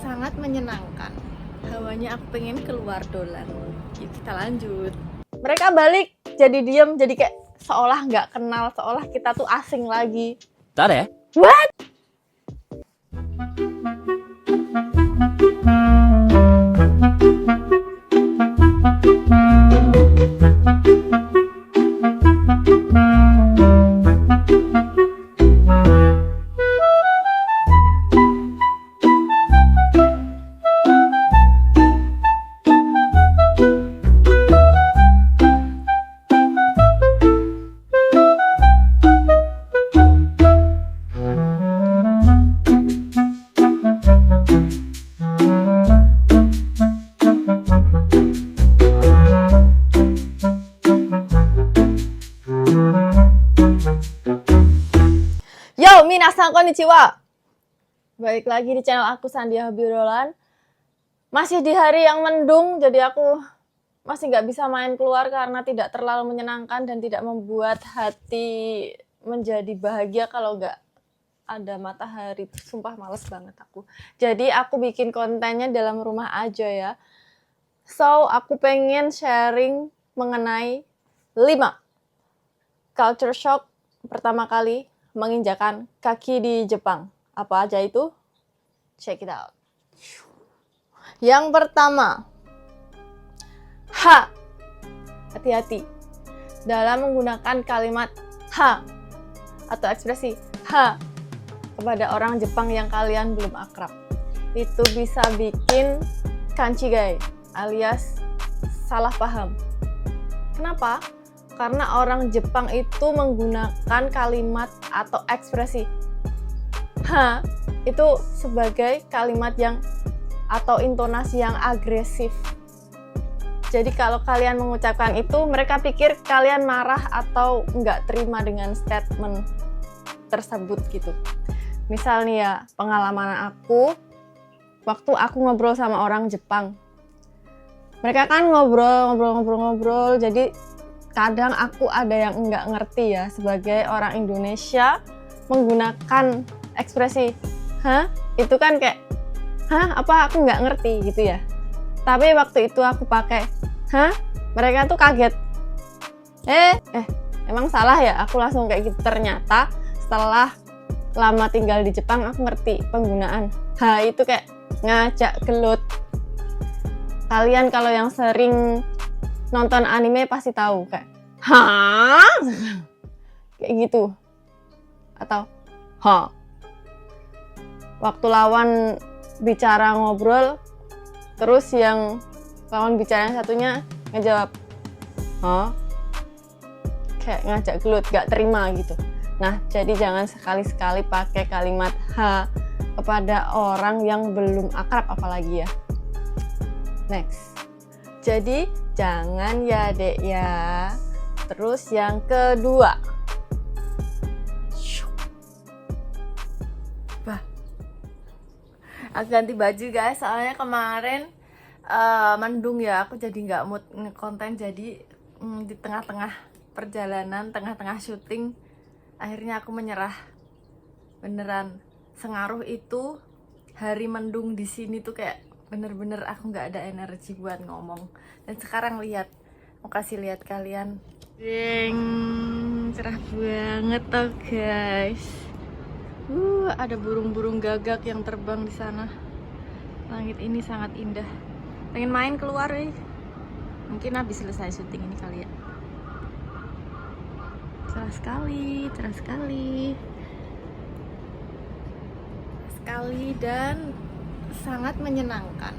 sangat menyenangkan. Hawanya aku pengen keluar dolan. Yuk kita lanjut. Mereka balik jadi diem, jadi kayak seolah nggak kenal, seolah kita tuh asing lagi. Tade? What? Yo, minasan konnichiwa. Balik lagi di channel aku Sandia Birolan. Masih di hari yang mendung, jadi aku masih nggak bisa main keluar karena tidak terlalu menyenangkan dan tidak membuat hati menjadi bahagia kalau nggak ada matahari. Sumpah males banget aku. Jadi aku bikin kontennya dalam rumah aja ya. So, aku pengen sharing mengenai 5 culture shock pertama kali menginjakan kaki di Jepang. Apa aja itu? Check it out. Yang pertama, ha. Hati-hati dalam menggunakan kalimat ha atau ekspresi ha kepada orang Jepang yang kalian belum akrab. Itu bisa bikin kanchigai alias salah paham. Kenapa? Karena orang Jepang itu menggunakan kalimat atau ekspresi ha itu sebagai kalimat yang atau intonasi yang agresif. Jadi kalau kalian mengucapkan itu, mereka pikir kalian marah atau nggak terima dengan statement tersebut gitu. Misalnya ya, pengalaman aku waktu aku ngobrol sama orang Jepang. Mereka kan ngobrol, jadi kadang aku ada yang nggak ngerti ya, sebagai orang Indonesia menggunakan ekspresi hah, itu kan kayak hah, apa aku nggak ngerti gitu ya. Tapi waktu itu aku pakai hah, mereka tuh kaget. Emang salah ya? Aku langsung kayak gitu. Ternyata setelah lama tinggal di Jepang aku ngerti penggunaan ha itu kayak ngajak gelut. Kalian kalau yang sering nonton anime pasti tahu kayak ha kayak gitu atau ha waktu lawan bicara ngobrol terus yang lawan bicara yang satunya ngejawab ha kayak ngajak gelut, gak terima gitu. Nah, jadi jangan sekali-sekali pakai kalimat ha kepada orang yang belum akrab apalagi ya. Next. Jadi jangan ya dek ya. Terus yang kedua. Bah. Aku ganti baju guys, soalnya kemarin mendung ya. Aku jadi nggak mood ngekonten, jadi di tengah-tengah perjalanan, tengah-tengah syuting, akhirnya aku menyerah. Beneran sengaruh itu hari mendung di sini tuh kayak bener-bener aku nggak ada energi buat ngomong. Dan sekarang lihat, mau kasih lihat kalian. Deng, cerah banget tuh guys. Ada burung-burung gagak yang terbang di sana. Langit ini sangat indah. Pengen main keluar nih. Mungkin habis selesai syuting ini kali ya. Cerah sekali, cerah sekali. Sekali dan sangat menyenangkan.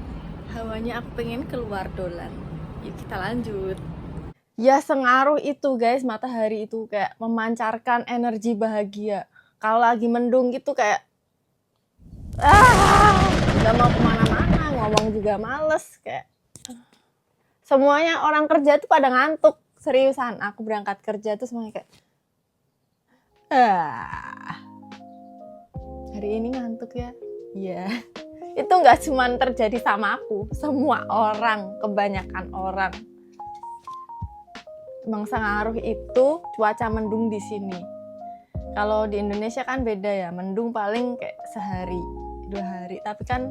Hawanya aku pengen keluar dolan. Yuk kita lanjut. Ya sengaruh itu guys, matahari itu kayak memancarkan energi bahagia. Kalau lagi mendung gitu kayak gak mau kemana-mana, ngomong juga males kayak. Semuanya orang kerja tuh pada ngantuk. Seriusan, aku berangkat kerja tuh semuanya kayak hari ini ngantuk ya. Iya. Itu nggak cuma terjadi sama aku, semua orang, kebanyakan orang. Emang sengaruh itu cuaca mendung di sini. Kalau di Indonesia kan beda ya, mendung paling kayak sehari, 2 hari. Tapi kan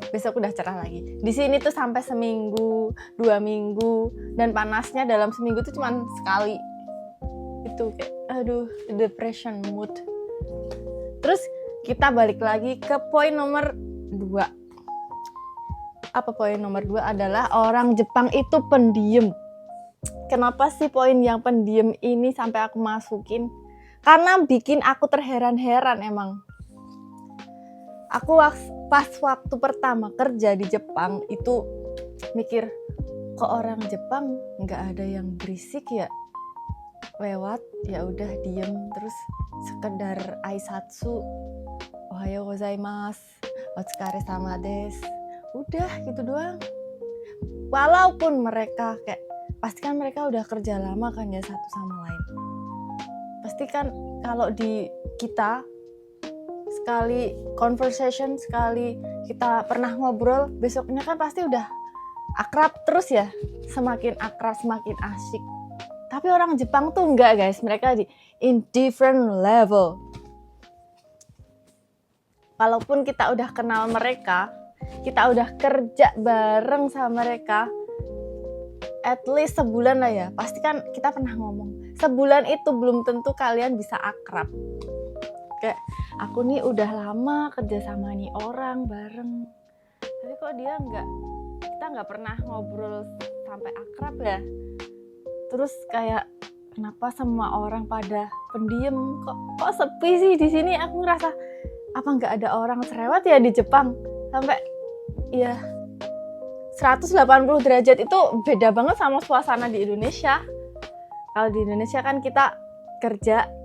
besok udah cerah lagi. Di sini tuh sampai seminggu, 2 minggu, dan panasnya dalam seminggu tuh cuman sekali. Itu kayak aduh, depression mood. Terus kita balik lagi ke poin nomor 2. Apa poin nomor 2 adalah orang Jepang itu pendiam. Kenapa sih poin yang pendiam ini sampai aku masukin? Karena bikin aku terheran-heran emang. Aku pas waktu pertama kerja di Jepang itu mikir, kok orang Jepang nggak ada yang berisik ya? Lewat ya udah diem, terus sekedar aisatsu, ohayo gozaimasu, otsukare-sama desu, udah gitu doang. Walaupun mereka kayak pasti kan mereka udah kerja lama kan ya satu sama lain. Pasti kan kalau di kita sekali conversation, sekali kita pernah ngobrol, besoknya kan pasti udah akrab terus ya, semakin akrab semakin asyik. Tapi orang Jepang tuh enggak guys, mereka in different level. Walaupun kita udah kenal mereka, kita udah kerja bareng sama mereka, at least sebulan lah ya, pasti kan kita pernah ngomong, sebulan itu belum tentu kalian bisa akrab. Kayak aku nih udah lama kerja sama nih orang bareng, tapi kok dia kita nggak pernah ngobrol sampai akrab ya. Terus kayak kenapa semua orang pada pendiam, kok sepi sih di sini. Aku ngerasa apa nggak ada orang cerewet ya di Jepang, sampai ya 180 derajat itu beda banget sama suasana di Indonesia. Kalau di Indonesia kan kita kerja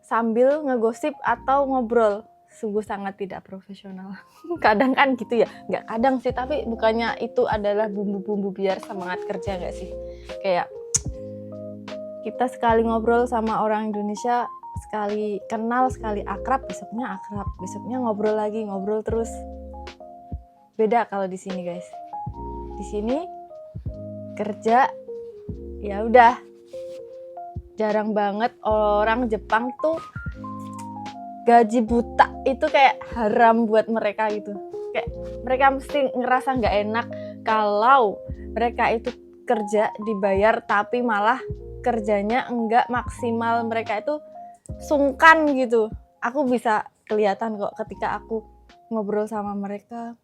sambil ngegosip atau ngobrol, sungguh sangat tidak profesional. Kadang kan gitu ya, nggak kadang sih, tapi bukannya itu adalah bumbu-bumbu biar semangat kerja nggak sih? Kayak kita sekali ngobrol sama orang Indonesia, sekali kenal, sekali akrab, besoknya ngobrol lagi, ngobrol terus. Beda kalau di sini guys. Di sini kerja ya udah. Jarang banget orang Jepang tuh gaji buta itu kayak haram buat mereka gitu. Kayak mereka mesti ngerasa nggak enak kalau mereka itu kerja dibayar tapi malah kerjanya enggak maksimal. Mereka itu sungkan gitu. Aku bisa kelihatan kok ketika aku ngobrol sama mereka.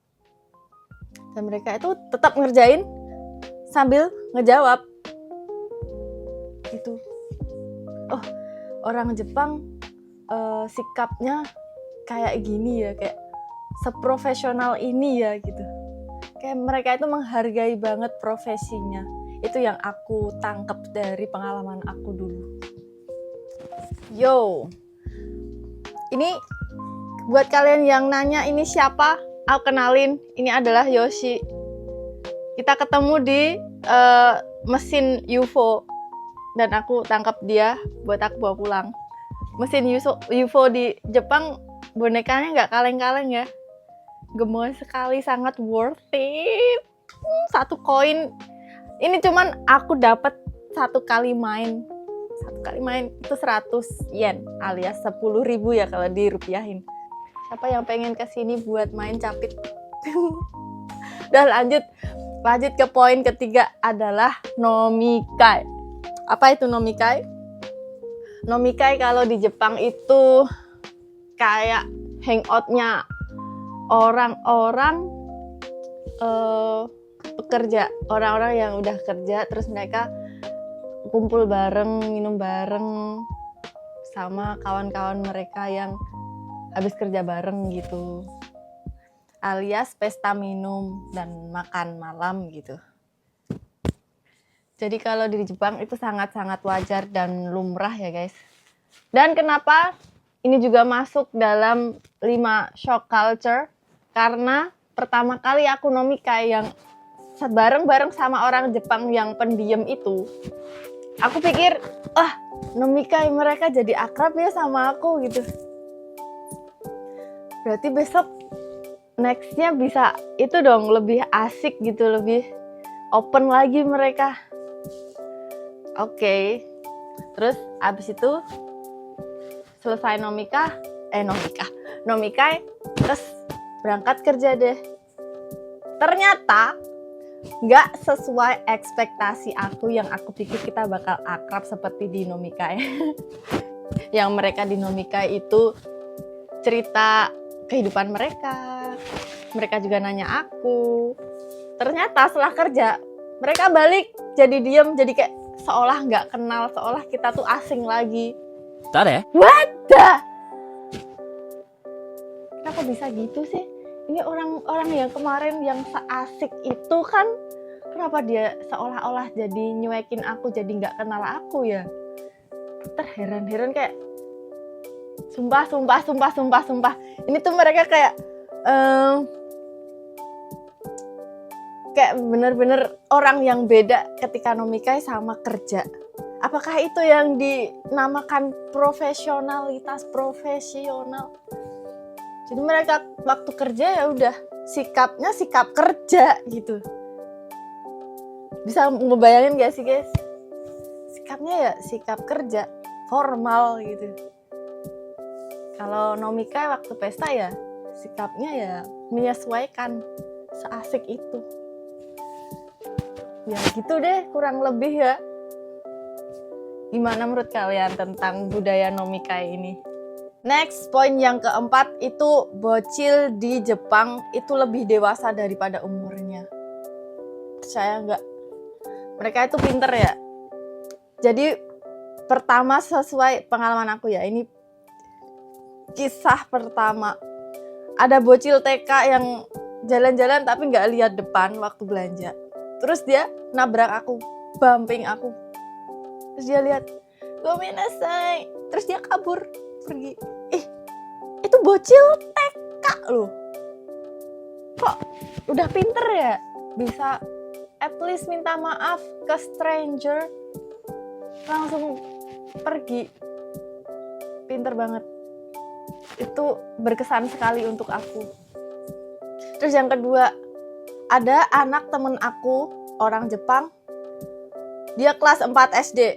Dan mereka itu tetap ngerjain sambil ngejawab. Gitu. Oh, orang Jepang sikapnya kayak gini ya, kayak seprofesional ini ya gitu. Kayak mereka itu menghargai banget profesinya. Itu yang aku tangkap dari pengalaman aku dulu. Yo, ini buat kalian yang nanya ini siapa, aku kenalin, ini adalah Yoshi. Kita ketemu di mesin UFO. Dan aku tangkap dia buat aku bawa pulang. Mesin UFO di Jepang bonekanya nggak kaleng-kaleng ya. Gemoy sekali, sangat worth it. 1 koin. Ini cuman aku dapat 1 kali main. 1 kali main itu 100 yen alias 10.000 ya kalau dirupiahin. Siapa yang pengen kesini buat main capit? Udah lanjut ke poin ketiga adalah nomikai. Apa itu nomikai? Nomikai kalau di Jepang itu kayak hangoutnya orang-orang pekerja, orang-orang yang udah kerja terus mereka kumpul bareng, minum bareng sama kawan-kawan mereka yang habis kerja bareng gitu. Alias pesta minum dan makan malam gitu. Jadi kalau di Jepang itu sangat-sangat wajar dan lumrah ya guys. Dan kenapa ini juga masuk dalam 5 shock culture? Karena pertama kali aku nomikai yang bareng-bareng sama orang Jepang yang pendiam itu. Aku pikir, nomikai mereka jadi akrab ya sama aku gitu. Berarti besok nextnya bisa itu dong, lebih asik gitu, lebih open lagi mereka. Oke. Terus abis itu selesai nomikai, terus berangkat kerja deh. Ternyata nggak sesuai ekspektasi aku, yang aku pikir kita bakal akrab seperti di Nomikai. Yang mereka di Nomikai itu cerita kehidupan mereka juga nanya aku. Ternyata setelah kerja mereka balik jadi diem, jadi kayak seolah nggak kenal, seolah kita tuh asing lagi. What the? Kenapa bisa gitu sih? Ini orang-orang yang kemarin yang seasik itu kan, kenapa dia seolah-olah jadi nyuekin aku, jadi nggak kenal aku ya? Terheran-heran kayak sumpah. Ini tuh mereka kayak bener-bener orang yang beda ketika Nomikai sama kerja. Apakah itu yang dinamakan profesionalitas profesional? Jadi mereka waktu kerja ya udah sikapnya sikap kerja gitu. Bisa ngebayangin gak sih guys? Sikapnya ya sikap kerja, formal gitu. Kalau Nomikai waktu pesta ya sikapnya ya menyesuaikan, seasik itu. Ya gitu deh kurang lebih ya. Gimana menurut kalian tentang budaya Nomikai ini? Next, poin yang keempat itu bocil di Jepang itu lebih dewasa daripada umurnya. Percaya nggak? Mereka itu pinter ya. Jadi pertama sesuai pengalaman aku ya, ini kisah pertama. Ada bocil TK yang jalan-jalan tapi nggak lihat depan waktu belanja. Terus dia nabrak aku, bumping aku. Terus dia lihat, gomenasai. Terus dia kabur, pergi. Itu bocil TK loh. Kok udah pinter ya? Bisa at least minta maaf ke stranger, langsung pergi. Pinter banget. Itu berkesan sekali untuk aku. Terus yang kedua, ada anak temen aku, orang Jepang. Dia kelas 4 SD.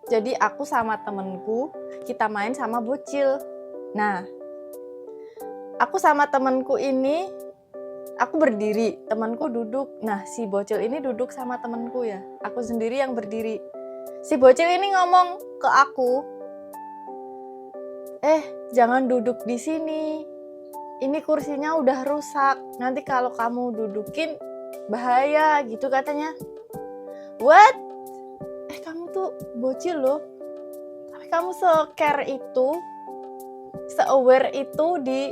Jadi aku sama temenku, kita main sama bocil. Nah, aku sama temenku ini, aku berdiri, temenku duduk. Nah, si bocil ini duduk sama temenku ya. Aku sendiri yang berdiri. Si bocil ini ngomong ke aku, jangan duduk di sini. Ini kursinya udah rusak. Nanti kalau kamu dudukin bahaya gitu katanya. What? Kamu tuh bocil loh. Tapi kamu se-care itu, se-aware itu di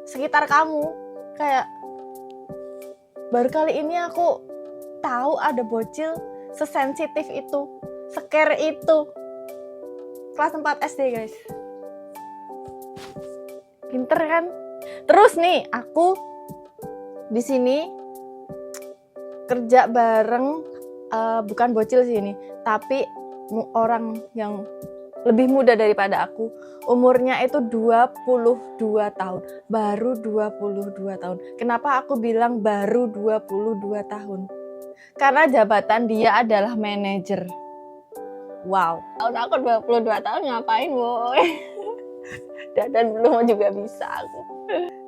sekitar kamu. Kayak baru kali ini aku tahu ada bocil sesensitif itu, se-care itu. Kelas 4 SD guys. Pinter kan? Terus nih, aku di sini kerja bareng, bukan bocil sih ini, tapi orang yang lebih muda daripada aku. Umurnya itu 22 tahun. Baru 22 tahun. Kenapa aku bilang baru 22 tahun? Karena jabatan dia adalah manajer. Wow. Tahun aku 22 tahun ngapain boy? Dan belum juga bisa aku.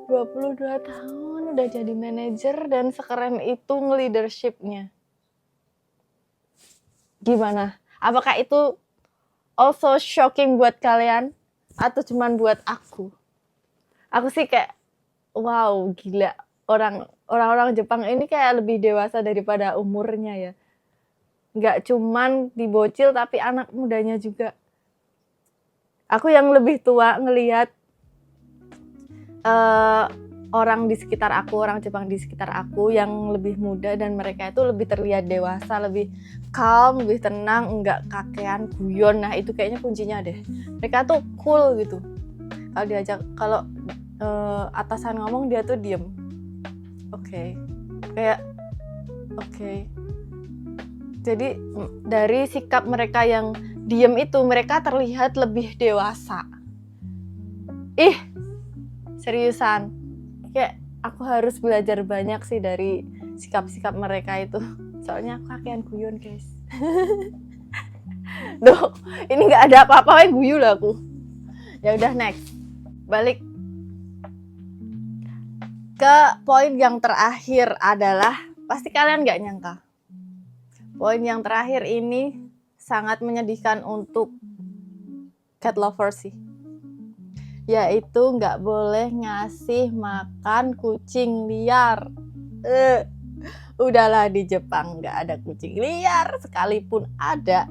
22 tahun udah jadi manajer dan sekeren itu nge-leadership-nya. Gimana? Apakah itu also shocking buat kalian? Atau cuman buat aku? Aku sih kayak, wow gila. Orang-orang Jepang ini kayak lebih dewasa daripada umurnya ya. Nggak cuman dibocil tapi anak mudanya juga. Aku yang lebih tua ngelihat orang di sekitar aku, orang Jepang di sekitar aku yang lebih muda dan mereka itu lebih terlihat dewasa, lebih calm, lebih tenang, enggak kakean, guyon. Nah itu kayaknya kuncinya deh. Mereka tuh cool gitu. Kalau atasan ngomong dia tuh diem. Oke. Jadi dari sikap mereka yang diem itu mereka terlihat lebih dewasa. Seriusan. Kayak aku harus belajar banyak sih dari sikap-sikap mereka itu. Soalnya aku kakean guyon guys. Duh, ini nggak ada apa-apa guyu lah aku. Ya udah next. Balik. Ke poin yang terakhir adalah, pasti kalian gak nyangka. Poin yang terakhir ini sangat menyedihkan untuk cat lover sih. Yaitu gak boleh ngasih makan kucing liar. Udahlah di Jepang gak ada kucing liar, sekalipun ada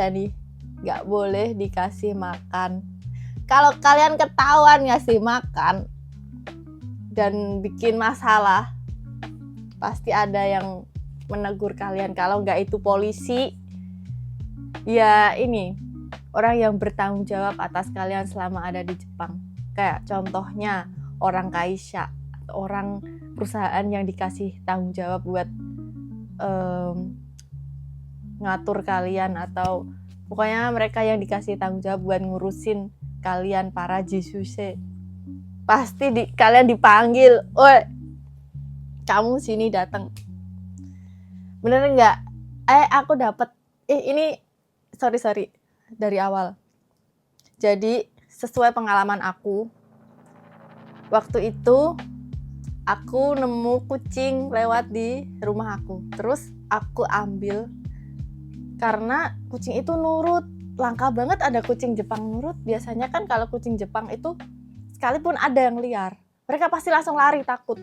nih, gak boleh dikasih makan. Kalau kalian ketahuan ngasih makan dan bikin masalah, pasti ada yang menegur kalian. Kalau nggak itu polisi, ya ini orang yang bertanggung jawab atas kalian selama ada di Jepang. Kayak contohnya orang Kaisha, orang perusahaan yang dikasih tanggung jawab buat ngatur kalian, atau pokoknya mereka yang dikasih tanggung jawab buat ngurusin kalian para jisuse. Pasti kalian dipanggil, "Oi, kamu sini datang." Bener nggak? Aku dapat ini sorry dari awal. Jadi sesuai pengalaman aku, waktu itu aku nemu kucing lewat di rumah aku. Terus aku ambil karena kucing itu nurut. Langka banget ada kucing Jepang nurut. Biasanya kan kalau kucing Jepang itu sekalipun ada yang liar, mereka pasti langsung lari takut.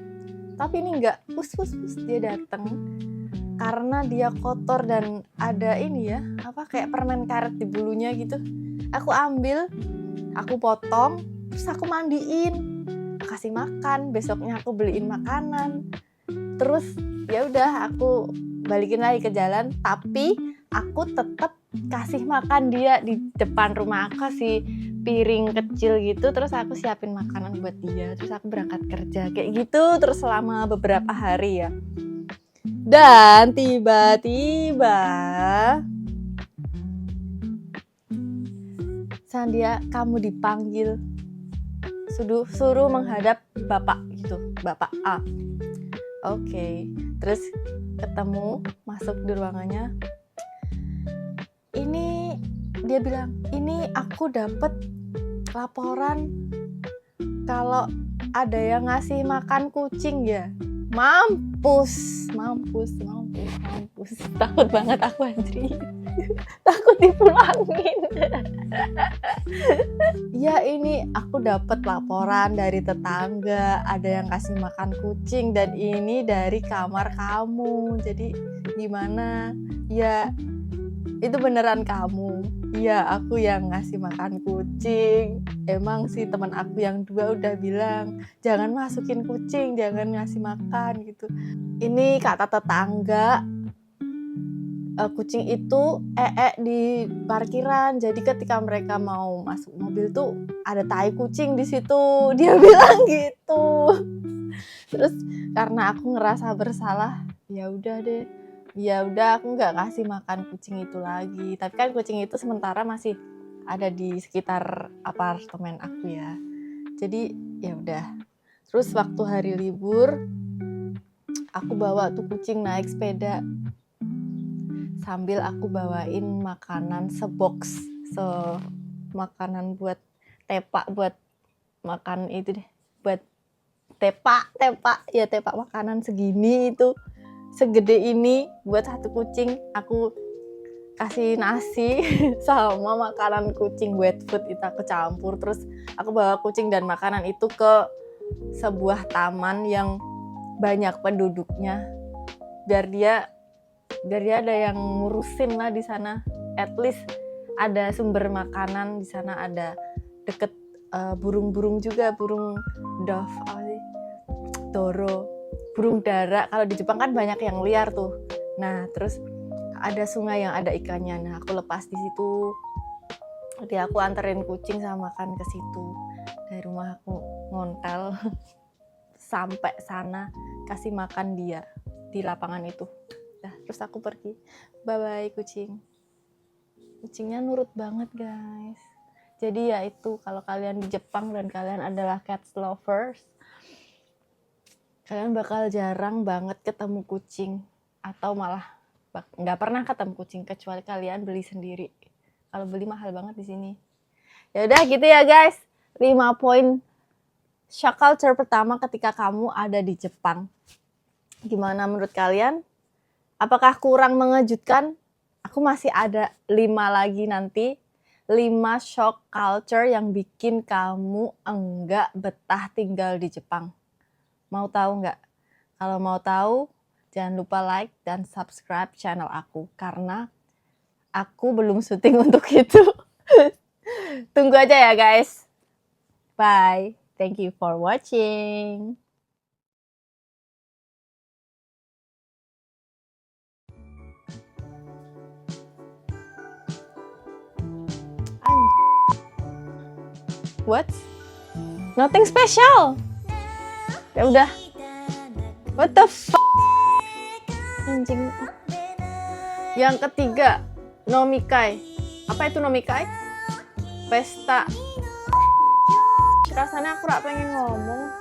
Tapi ini enggak, pus dia datang karena dia kotor dan ada ini ya, kayak permen karet di bulunya gitu. Aku ambil, aku potong, terus aku mandiin, kasih makan. Besoknya aku beliin makanan. Terus ya udah aku balikin lagi ke jalan, tapi aku tetap kasih makan dia di depan rumah. Aku kasih piring kecil gitu, terus aku siapin makanan buat dia, terus aku berangkat kerja kayak gitu terus selama beberapa hari ya. Dan tiba-tiba Sandia, kamu dipanggil, suruh menghadap bapak gitu, bapak A. Oke. Terus ketemu, masuk di ruangannya. Ini dia bilang, "Ini aku dapat laporan kalau ada yang ngasih makan kucing ya." Mampus. Takut banget aku anjir. Takut dipulangin. Ya ini aku dapat laporan dari tetangga ada yang kasih makan kucing dan ini dari kamar kamu. Jadi gimana? Ya itu beneran kamu? Iya, aku yang ngasih makan kucing. Emang sih teman aku yang 2 udah bilang, jangan masukin kucing, jangan ngasih makan gitu. Ini kata tetangga, kucing itu di parkiran. Jadi ketika mereka mau masuk mobil tuh ada tai kucing di situ. Dia bilang gitu. Terus karena aku ngerasa bersalah, ya udah deh. Ya udah aku nggak kasih makan kucing itu lagi. Tapi kan kucing itu sementara masih ada di sekitar apartemen aku ya. Jadi ya udah. Terus waktu hari libur aku bawa tuh kucing naik sepeda. Sambil aku bawain makanan sebox, makanan buat tepak, buat makan itu deh, buat tepak makanan segini itu. Segede ini buat satu kucing. Aku kasih nasi sama makanan kucing, wet food itu aku campur. Terus aku bawa kucing dan makanan itu ke sebuah taman yang banyak penduduknya, biar dia ada yang ngurusin lah di sana. At least ada sumber makanan di sana, ada deket burung-burung juga, burung dove, doro, burung dara. Kalau di Jepang kan banyak yang liar tuh. Nah, terus ada sungai yang ada ikannya. Nah, aku lepas di situ. Jadi aku anterin kucing sama makan ke situ. Dari rumah aku ngontel sampai sana, kasih makan dia di lapangan itu. Nah, terus aku pergi. Bye-bye kucing. Kucingnya nurut banget, guys. Jadi ya itu, kalau kalian di Jepang dan kalian adalah cat lovers, kalian bakal jarang banget ketemu kucing, atau malah nggak pernah ketemu kucing kecuali kalian beli sendiri. Kalau beli mahal banget di sini. Ya udah gitu ya guys, 5 poin shock culture pertama ketika kamu ada di Jepang. Gimana menurut kalian? Apakah kurang mengejutkan? Aku masih ada 5 lagi nanti. 5 shock culture yang bikin kamu enggak betah tinggal di Jepang. Mau tahu nggak? Kalau mau tahu, jangan lupa like dan subscribe channel aku. Karena aku belum syuting untuk itu. Tunggu aja ya guys. Bye. Thank you for watching. What? Nothing special. Ya udah. What the f***? Anjing. Yang ketiga, nomikai. Apa itu nomikai? Pesta. Rasanya aku gak pengen ngomong.